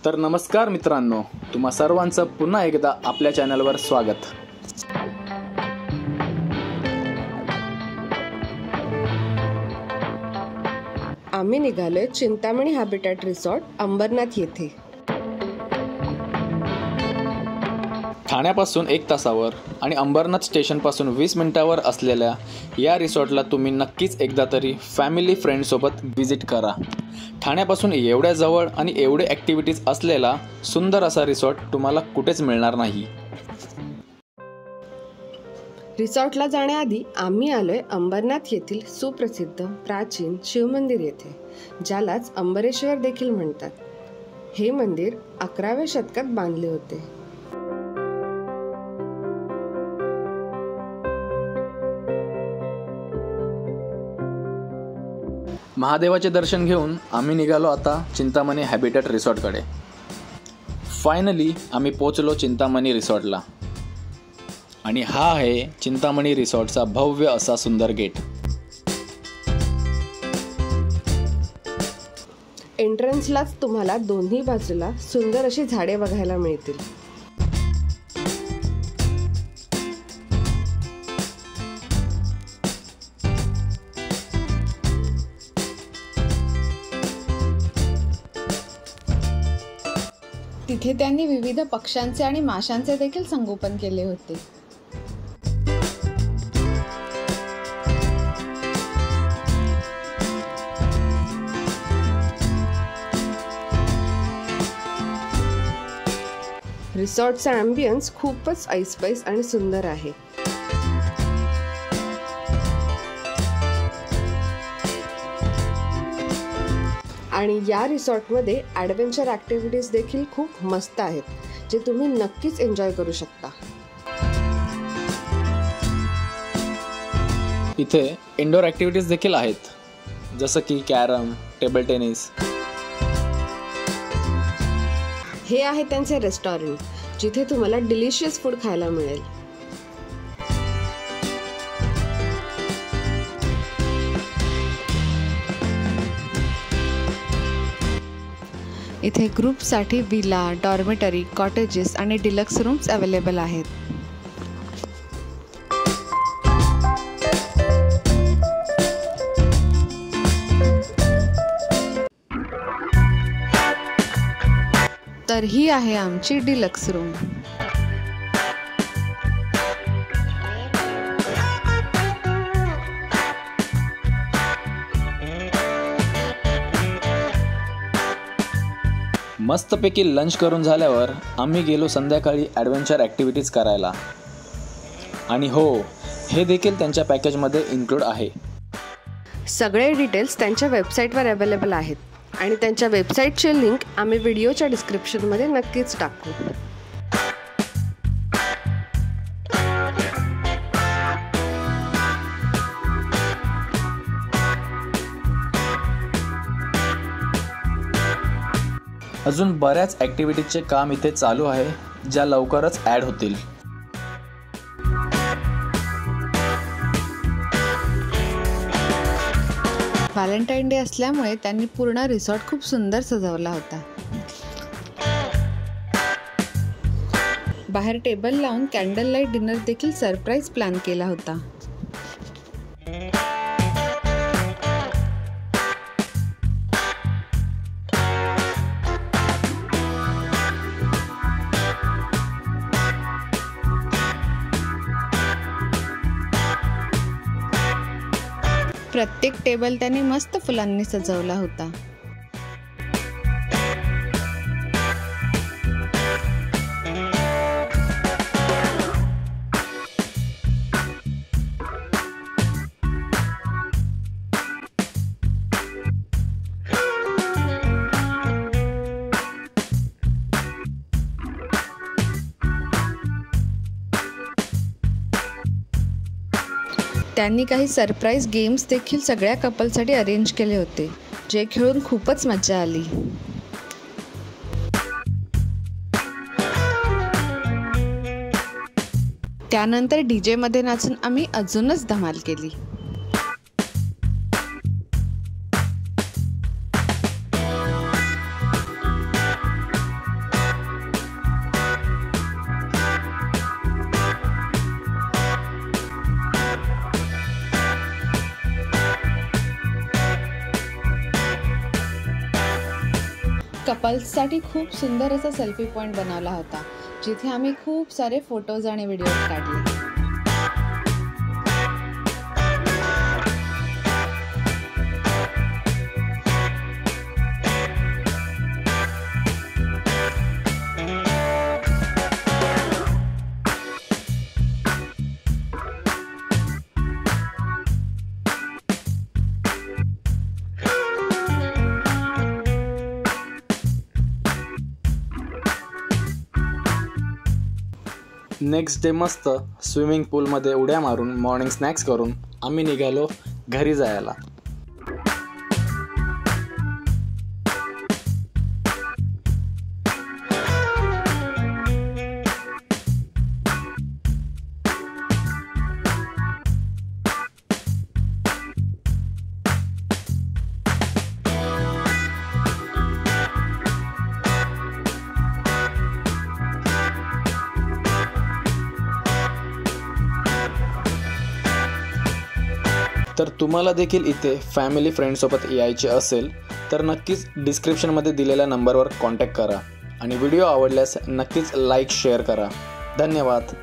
तर नमस्कार मित्रांनो, तुम्हा सर्वांचं पुन्हा एकदा आपल्या चॅनलवर स्वागत। आम्ही निघालोय चिंतामणी हॅबिटॅट रिसॉर्ट अंबरनाथ येथे। ठाण्यापासून 1 तासावर आणि अंबरनाथ स्टेशनपासून 20 मिनिटावर असलेल्या या रिसॉर्टला तुम्ही नक्कीच एकदा तरी फॅमिली फ्रेंडसोबत व्हिजिट करा। ठाण्यापासून एवढ्या जवळ आणि एवढे ॲक्टिव्हिटीज असलेला सुंदर असा रिसॉर्ट तुम्हाला कुठेच मिळणार नाही। रिसॉर्टला जाण्याआधी आम्ही आलोय अंबरनाथ येथील सुप्रसिद्ध प्राचीन शिवमंदिर येथे, ज्यालाच अंबरेश्वर देखील म्हणतात। हे मंदिर 11व्या शतकात बांधले होते। महादेवाचे दर्शन घेऊन आम्ही निघालो आता चिंतामणी हॅबिटॅट रिसॉर्टकडे। फायनली आम्ही पोचलो चिंतामणी रिसॉर्टला आणि हा आहे चिंतामणी रिसॉर्टचा भव्य असा सुंदर गेट। एंट्रन्सलाच तुम्हाला दोन्ही बाजूला सुंदर अशी झाडे बघायला मिळतील। तिथे त्यांनी विविध पक्ष्यांचे आणि माशांचे देखील संगोपन केले होते। रिसॉर्टचा ॲम्बियन्स खूपच ऐसपैस आणि सुंदर आहे। आणि या रिसॉर्टमध्ये ॲडव्हेंचर ॲक्टिव्हिटीज देखील खूप मस्त आहेत, जे तुम्ही नक्कीच एन्जॉय करू शकता। इथे इंडोर ॲक्टिव्हिटीज देखील आहेत, जसं की कॅरम, टेबल टेनिस। हे आहे त्यांचे रेस्टॉरंट, जिथे तुम्हाला डिलिशियस फूड खायला मिळेल। इथे ग्रुपसाठी विला, डॉर्मेटरी, कॉटेजेस आणि डिलक्स रूम्स अवेलेबल आहेत। तर ही आहे आमची डिलक्स रूम। मस्तपैकी लंच करून झाल्यावर आम्ही गेलो संध्याकाळी ॲडव्हेंचर ॲक्टिव्हिटीज करायला। आणि हो, हे देखील त्यांच्या पॅकेजमध्ये इन्क्लूड आहे। सगळे डिटेल्स त्यांच्या वेबसाईटवर अवेलेबल आहेत आणि त्यांच्या वेबसाईटचे लिंक आम्ही व्हिडिओच्या डिस्क्रिप्शनमध्ये नक्कीच टाकू। अजून बऱ्याच ॲक्टिव्हिटीजचे काम इथे चालू आहे, ज्या लवकरच ॲड होतील। व्हॅलेंटाईन डे असल्यामुळे त्यांनी पूर्ण रिसॉर्ट खूप सुंदर सजवला होता। बाहेर टेबल लावून कॅन्डल लाईट डिनर देखील सरप्राईज प्लॅन केला होता। प्रत्येक टेबल त्यांनी मस्त फुलांनी सजवला होता। त्यांनी काही सरप्राईज गेम्स देखील सगळ्या कपलसाठी अरेंज केले होते, जे खेळून खूपच मजा आली। त्यानंतर डीजे मध्ये नाचून आम्ही अजूनच धमाल केली। कपल्ससाठी खूप सुंदर असा सेल्फी पॉईंट बनवला होता, जिथे आम्ही खूप सारे फोटोज आणि व्हिडिओज काढले. नेक्स्ट डे मस्त स्विमिंग पूलमध्ये उड्या मारून मॉर्निंग स्नॅक्स करून आम्ही निघालो घरी जायला. तर तुम्हाला देखील इथे फॅमिली फ्रेंडसोबत यायचे असेल तर नक्कीच डिस्क्रिप्शनमध्ये दिलेल्या नंबरवर कॉन्टॅक्ट करा आणि व्हिडिओ आवडल्यास नक्कीच लाईक शेअर करा. धन्यवाद.